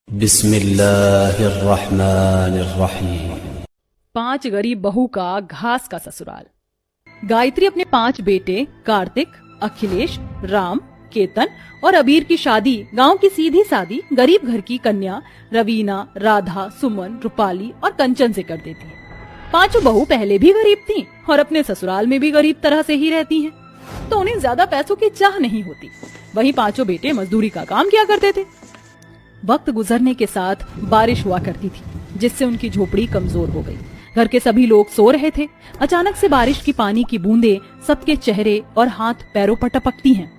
बिस्मिल्लाहिर्रहमानिर्रहीम। 5 गरीब बहू का घास का ससुराल। गायत्री अपने 5 बेटे कार्तिक, अखिलेश, राम, केतन और अबीर की शादी गांव की सीधी सादी गरीब घर की कन्या रवीना, राधा, सुमन, रूपाली और कंचन से कर देती है। 5 बहू पहले भी गरीब थीं और अपने ससुराल में भी गरीब तरह से ही रहती हैं, तो उन्हें ज्यादा पैसों की चाह नहीं होती। वहीं 5 बेटे मजदूरी का काम किया करते थे। वक्त गुजरने के साथ बारिश हुआ करती थी, जिससे उनकी झोपड़ी कमजोर हो गई। घर के सभी लोग सो रहे थे। अचानक से बारिश की पानी की बूंदें सबके चेहरे और हाथ पैरों पर टपकती हैं।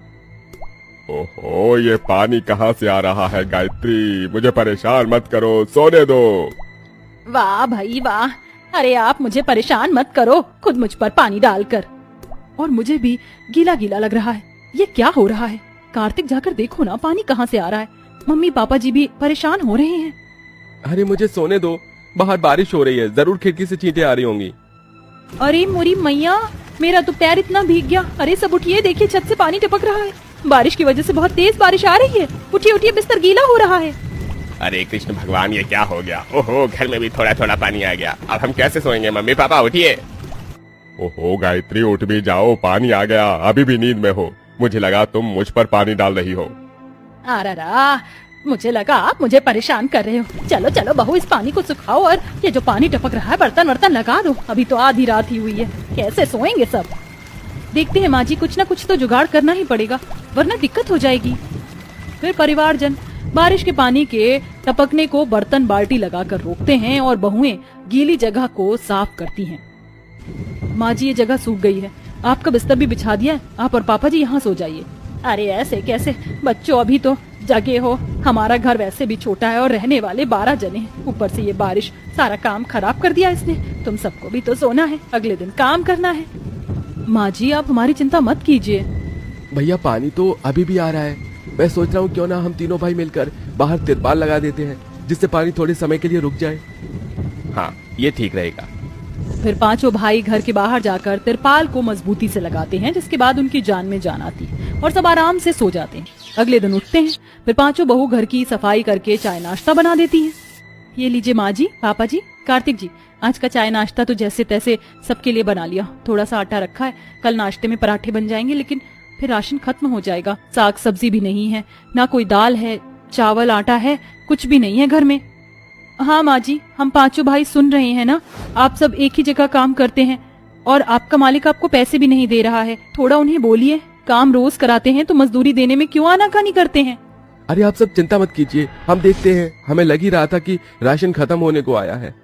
ओहो, ये पानी कहाँ से आ रहा है गायत्री? मुझे परेशान मत करो, सोने दो। वाह भाई वाह, अरे आप मुझे परेशान मत करो, खुद मुझ पर पानी डालकर। और मुझे भी गीला गीला लग रहा है। ये क्या हो रहा है? कार्तिक, जाकर देखो ना, पानी कहाँ से आ रहा है। मम्मी पापा जी भी परेशान हो रहे हैं। अरे मुझे सोने दो, बाहर बारिश हो रही है, जरूर खिड़की से चींटे आ रही होंगी। अरे मोरी मैया, मेरा तो पैर इतना भीग गया। अरे सब उठिए, देखिए छत से पानी टपक रहा है। बारिश की वजह से बहुत तेज बारिश आ रही है। उठिए उठिए, बिस्तर गीला हो रहा है। अरे कृष्ण भगवान, ये क्या हो गया? ओहो, घर में भी थोड़ा थोड़ा पानी आ गया। अब हम कैसे सोएंगे? मम्मी पापा उठिए। ओहो गायत्री, उठ भी जाओ, पानी आ गया। अभी भी नींद में हो। मुझे लगा तुम मुझ पर पानी डाल रही हो। अरे मुझे लगा आप मुझे परेशान कर रहे हो। चलो चलो बहू, इस पानी को सुखाओ और ये जो पानी टपक रहा है बर्तन वर्तन लगा दो। अभी तो आधी रात ही हुई है, कैसे सोएंगे सब? देखते हैं माँ जी, कुछ न कुछ तो जुगाड़ करना ही पड़ेगा, वरना दिक्कत हो जाएगी। फिर परिवारजन बारिश के पानी के टपकने को बर्तन बाल्टी लगाकर रोकते हैं और बहुएं गीली जगह को साफ करती हैं। माँ जी, ये जगह सूख गई है, आपका बिस्तर भी बिछा दिया है, आप और पापा जी यहाँ सो जाइए। अरे ऐसे कैसे बच्चों, अभी तो जगे हो। हमारा घर वैसे भी छोटा है और रहने वाले 12 जने हैं। ऊपर से ये बारिश सारा काम खराब कर दिया इसने। तुम सबको भी तो सोना है, अगले दिन काम करना है। माँ जी, आप हमारी चिंता मत कीजिए। भैया, पानी तो अभी भी आ रहा है। मैं सोच रहा हूँ क्यों ना हम तीनों भाई मिलकर बाहर तिरपाल लगा देते हैं, जिससे पानी थोड़े समय के लिए रुक जाए। हाँ, ये ठीक रहेगा। फिर 5 भाई घर के बाहर जाकर तिरपाल को मजबूती से लगाते हैं, जिसके बाद उनकी जान में जान आती है और सब आराम से सो जाते हैं। अगले दिन उठते हैं। फिर 5 बहू घर की सफाई करके चाय नाश्ता बना देती हैं। ये लीजिए माँ जी, पापा जी, कार्तिक जी, आज का चाय नाश्ता तो जैसे तैसे सबके लिए बना लिया। थोड़ा सा आटा रखा है, कल नाश्ते में पराठे बन जाएंगे, लेकिन फिर राशन खत्म हो जाएगा। साग सब्जी भी नहीं है, ना कोई दाल है, चावल आटा है, कुछ भी नहीं है घर में। हाँ माँ जी, हम 5 भाई सुन रहे हैं ना, आप सब एक ही जगह काम करते हैं और आपका मालिक आपको पैसे भी नहीं दे रहा है। थोड़ा उन्हें बोलिए, काम रोज कराते हैं तो मजदूरी देने में क्यों आनाकानी करते हैं? अरे आप सब चिंता मत कीजिए, हम देखते हैं। हमें लग ही रहा था कि राशन खत्म होने को आया है।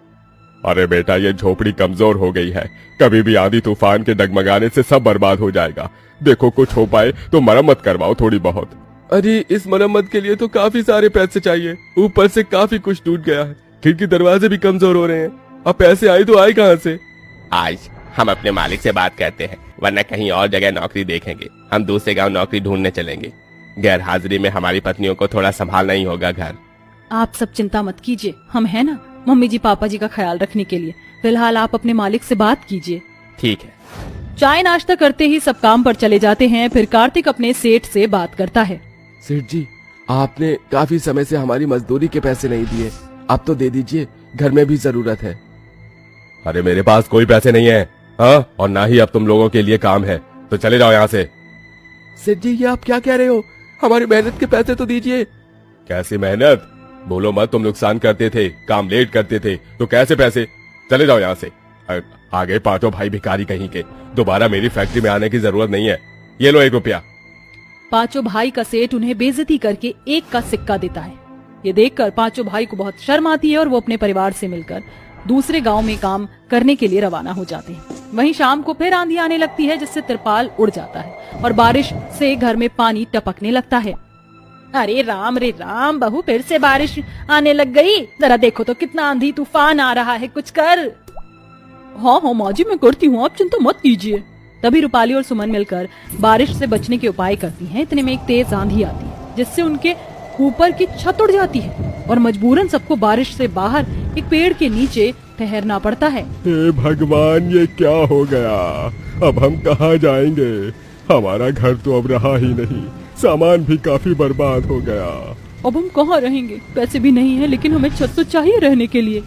अरे बेटा, ये झोपड़ी कमजोर हो गई है, कभी भी आंधी तूफान के डगमगाने से सब बर्बाद हो जाएगा। देखो, कुछ हो पाए तो मरम्मत करवाओ थोड़ी बहुत। अरे इस मरम्मत के लिए तो काफी सारे पैसे चाहिए, ऊपर से काफी कुछ टूट गया है, खिड़की दरवाजे भी कमजोर हो रहे हैं। अब पैसे आए तो आए कहाँ से? आज हम अपने मालिक से बात करते हैं, वरना कहीं और जगह नौकरी देखेंगे। हम दूसरे गांव नौकरी ढूंढने चलेंगे। गैर हाजिरी में हमारी पत्नियों को थोड़ा संभालना ही होगा घर। आप सब चिंता मत कीजिए, हम हैं ना मम्मी जी पापा जी का ख्याल रखने के लिए। फिलहाल आप अपने मालिक से बात कीजिए। ठीक है। चाय नाश्ता करते ही सब काम पर चले जाते हैं। फिर कार्तिक अपने सेठ से बात करता है। सेठ जी, आपने काफी समय से हमारी मजदूरी के पैसे नहीं दिए, अब तो दे दीजिए, घर में भी जरूरत है। अरे मेरे पास कोई पैसे नहीं है, हाँ, और ना ही अब तुम लोगों के लिए काम है, तो चले जाओ यहाँ से। सेठ जी, ये आप क्या कह रहे हो? हमारी मेहनत के पैसे तो दीजिए। कैसी मेहनत? बोलो मत, तुम नुकसान करते थे, काम लेट करते थे, तो कैसे पैसे? चले जाओ यहाँ से। आगे 5 भाई भिखारी कहीं के, दोबारा मेरी फैक्ट्री में आने की जरूरत नहीं है। ये लो 1 रुपया। 5 भाई का सेठ उन्हें बेइज्जती करके 1 का सिक्का देता है। ये देखकर 5 भाई को बहुत शर्म आती है और वो अपने परिवार से मिलकर दूसरे गांव में काम करने के लिए रवाना हो जाते हैं। वहीं शाम को फिर आंधी आने लगती है, जिससे तिरपाल उड़ जाता है और बारिश से घर में पानी टपकने लगता है। अरे राम रे राम, बहू फिर से बारिश आने लग गई। जरा देखो तो कितना आंधी तूफान आ रहा है, कुछ कर। हाँ हाँ माँ जी, मैं करती हूँ, आप चिंता मत कीजिए। तभी रूपाली और सुमन मिलकर बारिश से बचने के उपाय करती हैं। इतने में एक तेज आंधी आती है, जिससे उनके ऊपर की छत उड़ जाती है और मजबूरन सबको बारिश से बाहर एक पेड़ के नीचे ठहरना पड़ता है। हे भगवान, ये क्या हो गया? अब हम कहाँ जाएंगे? हमारा घर तो अब रहा ही नहीं, सामान भी काफी बर्बाद हो गया। अब हम कहाँ रहेंगे? पैसे भी नहीं है, लेकिन हमें छत तो चाहिए रहने के लिए।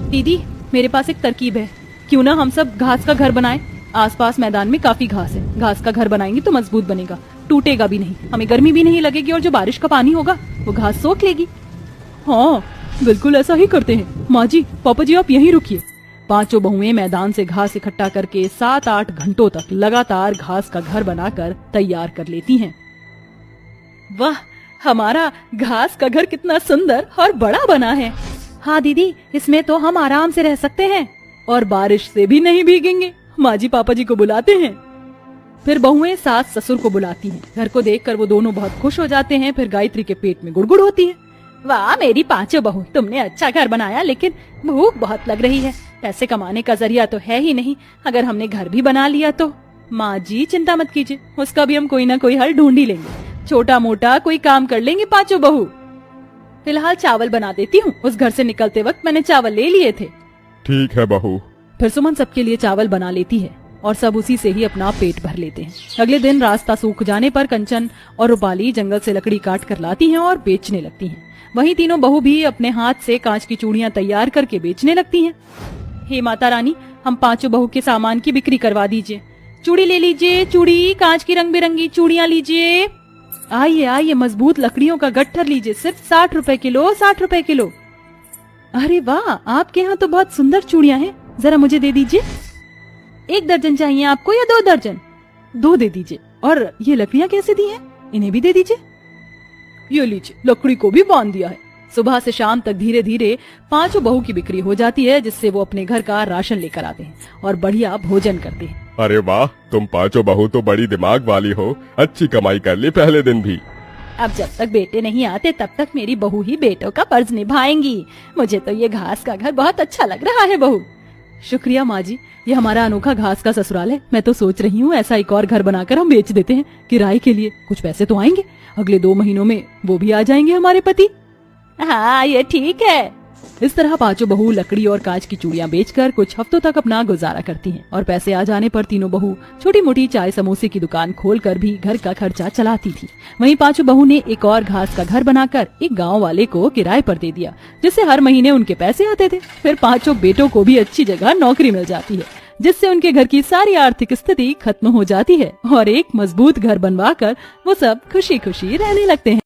दीदी, मेरे पास एक तरकीब है। क्यों ना हम सब घास का घर बनाएं? आसपास मैदान में काफी घास है। घास का घर बनाएंगे तो मजबूत बनेगा, टूटेगा भी नहीं, हमें गर्मी भी नहीं लगेगी और जो बारिश का पानी होगा वो घास सोख लेगी। हाँ, बिल्कुल ऐसा ही करते हैं। माँ जी, पापा जी, आप यहीं रुकिए। पांचों बहुएं मैदान से घास इकट्ठा करके 7-8 घंटों तक लगातार घास का घर बनाकर तैयार कर लेती हैं। वाह, हमारा घास का घर कितना सुंदर और बड़ा बना है। हाँ दीदी, इसमें तो हम आराम से रह सकते हैं और बारिश से भी नहीं भीगेंगे। माँ जी पापा जी को बुलाते हैं। फिर बहुएं सास ससुर को बुलाती हैं। घर को देखकर वो दोनों बहुत खुश हो जाते हैं। फिर गायत्री के पेट में गुड़गुड़ होती है। वाह मेरी पांचों बहू, तुमने अच्छा घर बनाया, लेकिन भूख बहुत लग रही है। पैसे कमाने का जरिया तो है ही नहीं, अगर हमने घर भी बना लिया तो। माँ जी चिंता मत कीजिए, उसका भी हम कोई ना कोई हल ढूंढ ही लेंगे। छोटा मोटा कोई काम कर लेंगे पांचों बहू। फिलहाल चावल बना देती हूँ, उस घर से निकलते वक्त मैंने चावल ले लिए थे। ठीक है बहू। फिर सुमन सबके लिए चावल बना लेती है और सब उसी से ही अपना पेट भर लेते हैं। अगले दिन रास्ता सूख जाने पर कंचन और रूपाली जंगल से लकड़ी काट कर लाती हैं और बेचने लगती हैं। वहीं तीनों बहू भी अपने हाथ से कांच की चूड़ियां तैयार करके बेचने लगती हैं। हे माता रानी, हम पांचों बहू के सामान की बिक्री करवा दीजिए। चूड़ी ले लीजिए, चूड़ी, कांच की रंग बिरंगी चूड़ियां लीजिए। आइए आइए, मजबूत लकड़ियों का गट्ठर लीजिए, सिर्फ 60 रुपए किलो, 60 रुपए किलो। अरे वाह, आपके यहाँ तो बहुत सुंदर चूड़ियां हैं, जरा मुझे दे दीजिए। 1 दर्जन चाहिए आपको या 2 दर्जन? 2 दे दीजिए। और ये लकड़ियां कैसे दी हैं? इन्हें भी दे दीजिए। ये लीजिए, लकड़ी को भी बांध दिया है। सुबह से शाम तक धीरे धीरे पांचों बहू की बिक्री हो जाती है, जिससे वो अपने घर का राशन लेकर आते हैं और बढ़िया भोजन करते हैं। अरे वाह, तुम पांचों बहू तो बड़ी दिमाग वाली हो, अच्छी कमाई कर ली पहले दिन भी। अब जब तक बेटे नहीं आते तब तक मेरी बहू ही बेटों का फर्ज निभाएंगी। मुझे तो ये घास का घर बहुत अच्छा लग रहा है बहू। शुक्रिया माँ जी, ये हमारा अनोखा घास का ससुराल है। मैं तो सोच रही हूँ ऐसा एक और घर बनाकर हम बेच देते हैं, किराए के लिए। कुछ पैसे तो आएंगे, अगले 2 महीनों में वो भी आ जाएंगे हमारे पति। हाँ ये ठीक है। इस तरह पांचों बहू लकड़ी और कांच की चूड़ियां बेचकर कुछ हफ्तों तक अपना गुजारा करती हैं और पैसे आ जाने पर तीनों बहू छोटी मोटी चाय समोसे की दुकान खोलकर भी घर का खर्चा चलाती थी। वहीं पांचों बहू ने एक और घास का घर बनाकर एक गांव वाले को किराए पर दे दिया, जिससे हर महीने उनके पैसे आते थे। फिर पांचों बेटों को भी अच्छी जगह नौकरी मिल जाती है, जिससे उनके घर की सारी आर्थिक स्थिति खत्म हो जाती है और एक मजबूत घर बनवाकर वो सब खुशी खुशी रहने लगते हैं।